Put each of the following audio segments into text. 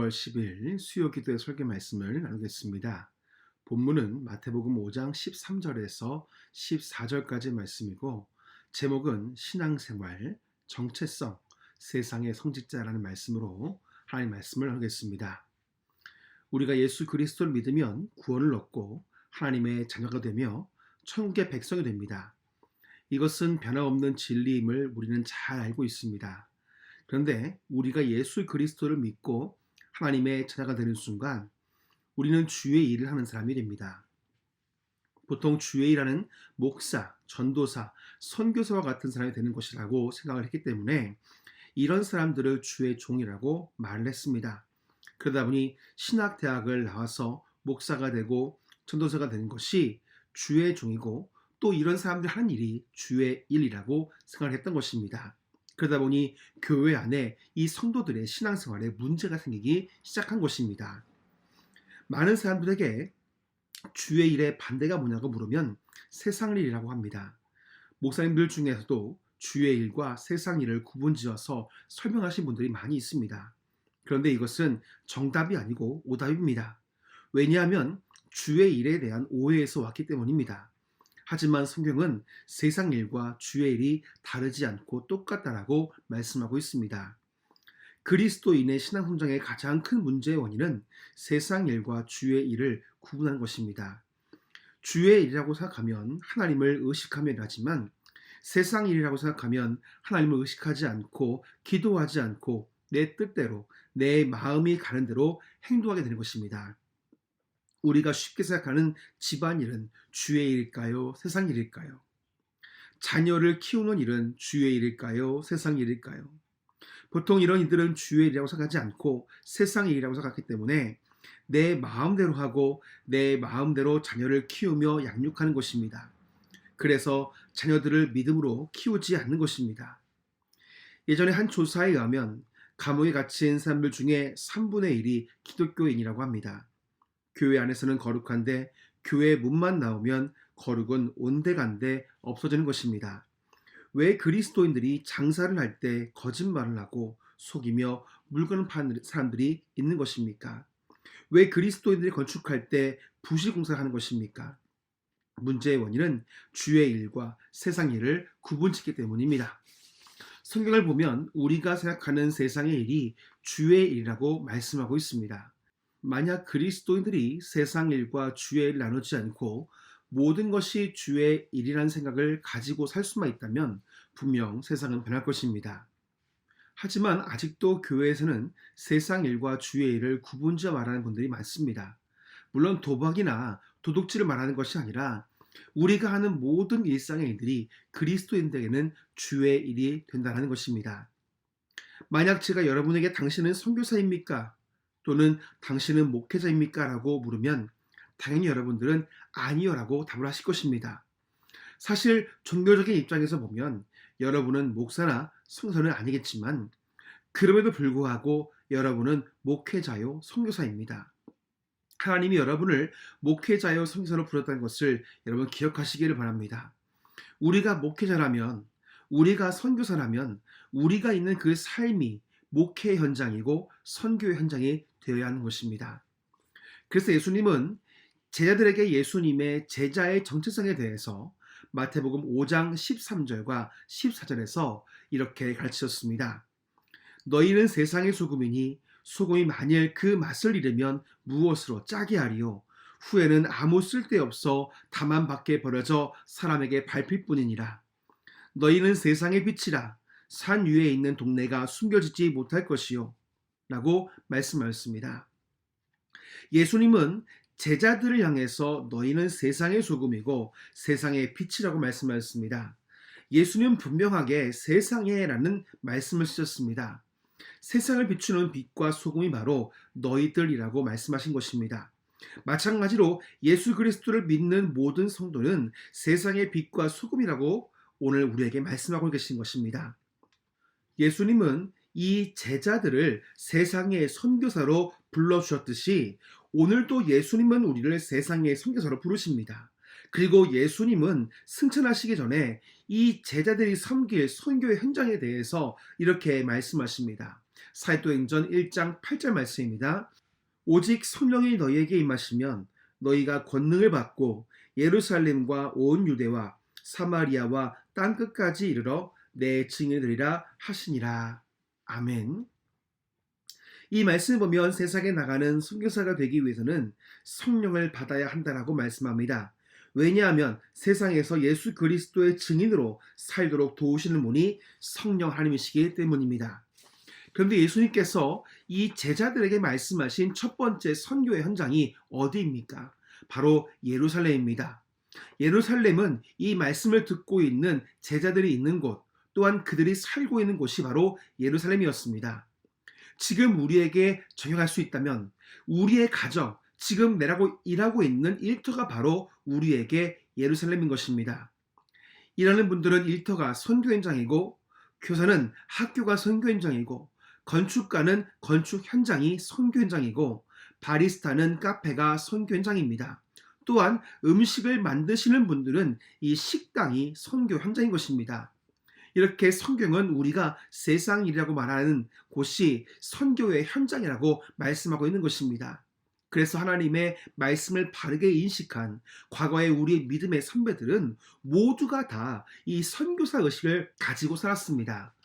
10월 10일 수요 기도의 설교 말씀을 나누겠습니다. 본문은 마태복음 5장 13절에서 14절까지 말씀이고 제목은 신앙생활, 정체성, 세상의 성직자라는 말씀으로 하나님 말씀을 나누겠습니다. 우리가 예수 그리스도를 믿으면 구원을 얻고 하나님의 자녀가 되며 천국의 백성이 됩니다. 이것은 변함없는 진리임을 우리는 잘 알고 있습니다. 그런데 우리가 예수 그리스도를 믿고 하나님의 자녀가 되는 순간 우리는 주의 일을 하는 사람이 됩니다. 보통 주의 일하는 목사, 전도사, 선교사와 같은 사람이 되는 것이라고 생각을 했기 때문에 이런 사람들을 주의 종이라고 말을 했습니다. 그러다 보니 신학대학을 나와서 목사가 되고 전도사가 되는 것이 주의 종이고 또 이런 사람들이 하는 일이 주의 일이라고 생각을 했던 것입니다. 그러다 보니 교회 안에 이 성도들의 신앙생활에 문제가 생기기 시작한 것입니다. 많은 사람들에게 주의 일의 반대가 뭐냐고 물으면 세상 일이라고 합니다. 목사님들 중에서도 주의 일과 세상 일을 구분지어서 설명하신 분들이 많이 있습니다. 그런데 이것은 정답이 아니고 오답입니다. 왜냐하면 주의 일에 대한 오해에서 왔기 때문입니다. 하지만 성경은 세상 일과 주의 일이 다르지 않고 똑같다라고 말씀하고 있습니다. 그리스도인의 신앙 성장의 가장 큰 문제의 원인은 세상 일과 주의 일을 구분하는 것입니다. 주의 일이라고 생각하면 하나님을 의식하며 일하지만 세상 일이라고 생각하면 하나님을 의식하지 않고 기도하지 않고 내 뜻대로 내 마음이 가는 대로 행동하게 되는 것입니다. 우리가 쉽게 생각하는 집안일은 주의 일일까요? 세상 일일까요? 자녀를 키우는 일은 주의 일일까요? 세상 일일까요? 보통 이런 일들은 주의 일이라고 생각하지 않고 세상 일이라고 생각하기 때문에 내 마음대로 하고 내 마음대로 자녀를 키우며 양육하는 것입니다. 그래서 자녀들을 믿음으로 키우지 않는 것입니다. 예전에 한 조사에 의하면 감옥에 갇힌 사람들 중에 3분의 1이 기독교인이라고 합니다. 교회 안에서는 거룩한데 교회 문만 나오면 거룩은 온데간데 없어지는 것입니다. 왜 그리스도인들이 장사를 할 때 거짓말을 하고 속이며 물건을 파는 사람들이 있는 것입니까? 왜 그리스도인들이 건축할 때 부실공사를 하는 것입니까? 문제의 원인은 주의 일과 세상 일을 구분짓기 때문입니다. 성경을 보면 우리가 생각하는 세상의 일이 주의 일이라고 말씀하고 있습니다. 만약 그리스도인들이 세상 일과 주의 일을 나누지 않고 모든 것이 주의 일이라는 생각을 가지고 살 수만 있다면 분명 세상은 변할 것입니다. 하지만 아직도 교회에서는 세상 일과 주의 일을 구분지어 말하는 분들이 많습니다. 물론 도박이나 도둑질을 말하는 것이 아니라 우리가 하는 모든 일상의 일들이 그리스도인들에게는 주의 일이 된다는 것입니다. 만약 제가 여러분에게 당신은 선교사입니까? 또는 당신은 목회자입니까? 라고 물으면 당연히 여러분들은 아니요 라고 답을 하실 것입니다. 사실 종교적인 입장에서 보면 여러분은 목사나 선교사는 아니겠지만 그럼에도 불구하고 여러분은 목회자요 선교사입니다. 하나님이 여러분을 목회자요 선교사로 부르셨다는 것을 여러분 기억하시기를 바랍니다. 우리가 목회자라면 우리가 선교사라면 우리가 있는 그 삶이 목회 현장이고 선교의 현장이 되어야 하는 것입니다. 그래서 예수님은 제자들에게 예수님의 제자의 정체성에 대해서 마태복음 5장 13절과 14절에서 이렇게 가르치셨습니다. 너희는 세상의 소금이니 소금이 만일 그 맛을 잃으면 무엇으로 짜게 하리요? 후에는 아무 쓸데없어 다만 밖에 버려져 사람에게 밟힐 뿐이니라. 너희는 세상의 빛이라. 산 위에 있는 동네가 숨겨지지 못할 것이요 라고 말씀하셨습니다. 예수님은 제자들을 향해서 너희는 세상의 소금이고 세상의 빛이라고 말씀하셨습니다. 예수님은 분명하게 세상에라는 말씀을 쓰셨습니다. 세상을 비추는 빛과 소금이 바로 너희들이라고 말씀하신 것입니다. 마찬가지로 예수 그리스도를 믿는 모든 성도는 세상의 빛과 소금이라고 오늘 우리에게 말씀하고 계신 것입니다. 예수님은 이 제자들을 세상의 선교사로 불러주셨듯이 오늘도 예수님은 우리를 세상의 선교사로 부르십니다. 그리고 예수님은 승천하시기 전에 이 제자들이 섬길 선교의 현장에 대해서 이렇게 말씀하십니다. 사도행전 1장 8절 말씀입니다. 오직 성령이 너희에게 임하시면 너희가 권능을 받고 예루살렘과 온 유대와 사마리아와 땅끝까지 이르러 내 증인이 되리라 하시니라. 아멘. 이 말씀을 보면 세상에 나가는 선교사가 되기 위해서는 성령을 받아야 한다라고 말씀합니다. 왜냐하면 세상에서 예수 그리스도의 증인으로 살도록 도우시는 분이 성령 하나님이시기 때문입니다. 그런데 예수님께서 이 제자들에게 말씀하신 첫 번째 선교의 현장이 어디입니까? 바로 예루살렘입니다. 예루살렘은 이 말씀을 듣고 있는 제자들이 있는 곳, 또한 그들이 살고 있는 곳이 바로 예루살렘이었습니다. 지금 우리에게 적용할 수 있다면 우리의 가정, 지금 일하고 있는 일터가 바로 우리에게 예루살렘인 것입니다. 일하는 분들은 일터가 선교 현장이고, 교사는 학교가 선교 현장이고, 건축가는 건축 현장이 선교 현장이고, 바리스타는 카페가 선교 현장입니다. 또한 음식을 만드시는 분들은 이 식당이 선교 현장인 것입니다. 이렇게 성경은 우리가 세상이라고 말하는 곳이 선교의 현장이라고 말씀하고 있는 것입니다. 그래서 하나님의 말씀을 바르게 인식한 과거의 우리 믿음의 선배들은 모두가 다 이 선교사 의식을 가지고 살았습니다.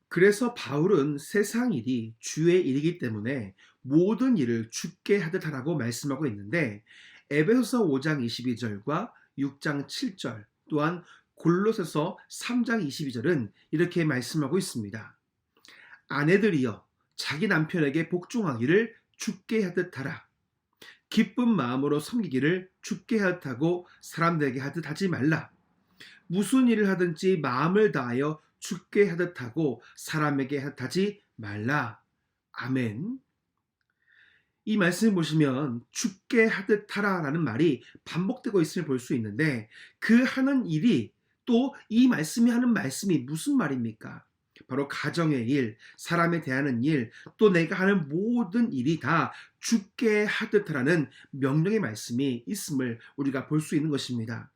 그래서 바울은 세상 일이 주의 일이기 때문에 모든 일을 주께 하듯 하라고 말씀하고 있는데, 에베소서 5장 22절과 6장 7절, 또한 골로새서 3장 22절은 이렇게 말씀하고 있습니다. 아내들이여 자기 남편에게 복종하기를 주께 하듯 하라. 기쁜 마음으로 섬기기를 주께 하듯 하고 사람들에게 하듯 하지 말라. 무슨 일을 하든지 마음을 다하여 주께 하듯 하고 사람에게 하듯 하지 말라. 아멘. 이 말씀을 보시면 주께 하듯 하라라는 말이 반복되고 있음을 볼 수 있는데, 그 하는 일이 또 이 말씀이 하는 말씀이 무슨 말입니까? 바로 가정의 일, 사람에 대하는 일, 또 내가 하는 모든 일이 다 주께 하듯 하라는 명령의 말씀이 있음을 우리가 볼 수 있는 것입니다.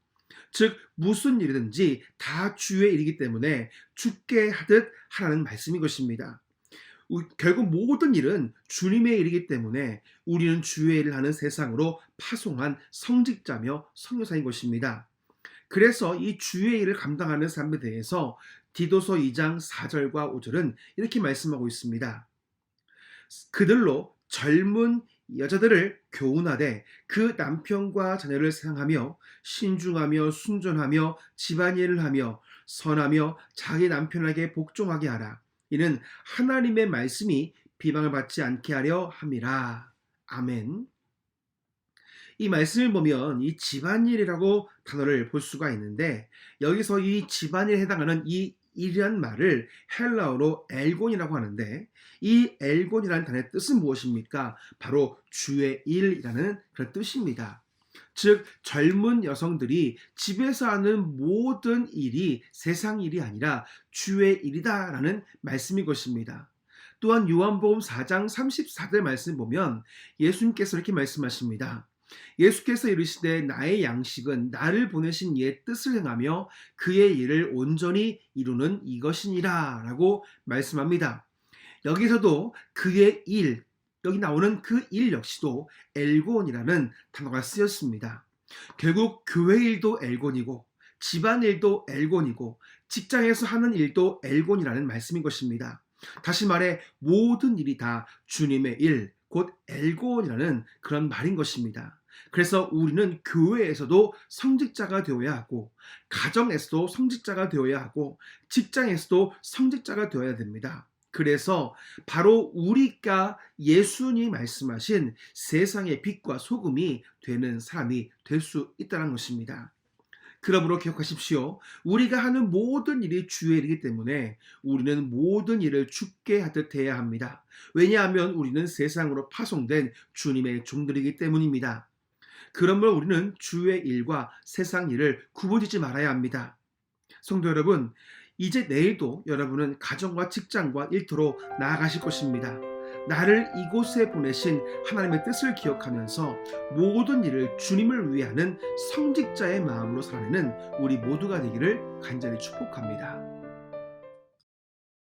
즉 무슨 일이든지 다 주의 일이기 때문에 주께 하듯 하라는 말씀인 것입니다. 결국 모든 일은 주님의 일이기 때문에 우리는 주의 일을 하는 세상으로 파송한 성직자며 선교사인 것입니다. 그래서 이 주의 일을 감당하는 사람에 대해서 디도서 2장 4절과 5절은 이렇게 말씀하고 있습니다. 그들로 젊은 여자들을 교훈하되 그 남편과 자녀를 사랑하며 신중하며 순전하며 집안일을 하며 선하며 자기 남편에게 복종하게 하라. 이는 하나님의 말씀이 비방을 받지 않게 하려 함이라. 아멘. 이 말씀을 보면 이 집안일이라고 단어를 볼 수가 있는데, 여기서 이 집안일에 해당하는 이 일이란 말을 헬라어로 엘곤이라고 하는데, 이 엘곤이라는 단어의 뜻은 무엇입니까? 바로 주의 일이라는 그런 뜻입니다. 즉 젊은 여성들이 집에서 하는 모든 일이 세상 일이 아니라 주의 일이다라는 말씀인 것입니다. 또한 요한복음 4장 34절 말씀 보면 예수님께서 이렇게 말씀하십니다. 예수께서 이르시되 나의 양식은 나를 보내신 이의 뜻을 행하며 그의 일을 온전히 이루는 이것이니라 라고 말씀합니다. 여기서도 그의 일, 여기 나오는 그 일 역시도 엘곤이라는 단어가 쓰였습니다. 결국 교회 일도 엘곤이고 집안일도 엘곤이고 직장에서 하는 일도 엘곤이라는 말씀인 것입니다. 다시 말해 모든 일이 다 주님의 일, 곧 엘곤이라는 그런 말인 것입니다. 그래서 우리는 교회에서도 성직자가 되어야 하고, 가정에서도 성직자가 되어야 하고, 직장에서도 성직자가 되어야 됩니다. 그래서 바로 우리가 예수님이 말씀하신 세상의 빛과 소금이 되는 사람이 될 수 있다는 것입니다. 그러므로 기억하십시오. 우리가 하는 모든 일이 주의 일이기 때문에 우리는 모든 일을 주께 하듯 해야 합니다. 왜냐하면 우리는 세상으로 파송된 주님의 종들이기 때문입니다. 그러므로 우리는 주의 일과 세상 일을 구분짓지 말아야 합니다. 성도 여러분, 이제 내일도 여러분은 가정과 직장과 일터로 나아가실 것입니다. 나를 이곳에 보내신 하나님의 뜻을 기억하면서 모든 일을 주님을 위해 하는 성직자의 마음으로 살아내는 우리 모두가 되기를 간절히 축복합니다.